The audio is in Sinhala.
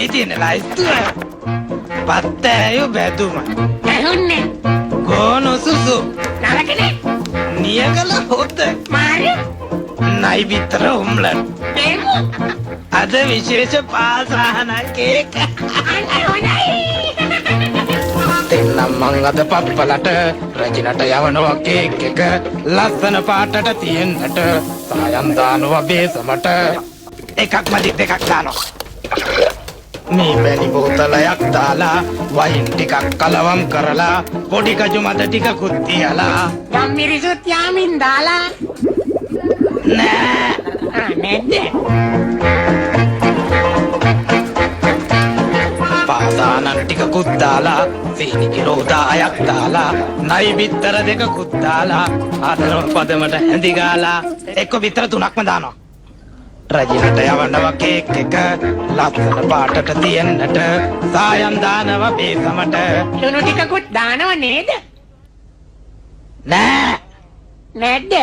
මේ තියෙන ලයිස්තුව පත්තෑයු බැදුම ඇහුන්නේ ගෝනු සුසු නරකනේ නියගල හොත මාරි නයි විතර උම්ලන් ඒකු අද විශේෂ පාසාහන කේක අන්න හොඳයි දෙන්නම් මං අද පප්පලට රජිනට යවනවා කේක් එක ලස්සන පාටට තියෙන්නට සායම් දානවා බේසමට එකක් මදි දෙකක් දානවා මේ මැණි බෝතලයක් දාලා වයින් ටිකක් කලවම් කරලා පොඩි කජු මත ටිකකුත් තියලා ගම් මිරිසුත් යාමින් දාලා නෑ නැද්ද පාසානන් ටිකකුත් දාලා සීනි කිලෝ 10ක් දාලා නයි බිත්තර දෙකකුත් දාලා ආදරව පදමට හැඳි ගාලා එක්ක බිත්තර 3ක්ම දානවා රජිනට යවනවා කේක් එක ලස්සන පාටට තියෙන්නට සායම් දානවා බේසමට ලුණු ටිකකුත් දානව නේද නෑ නැද්ද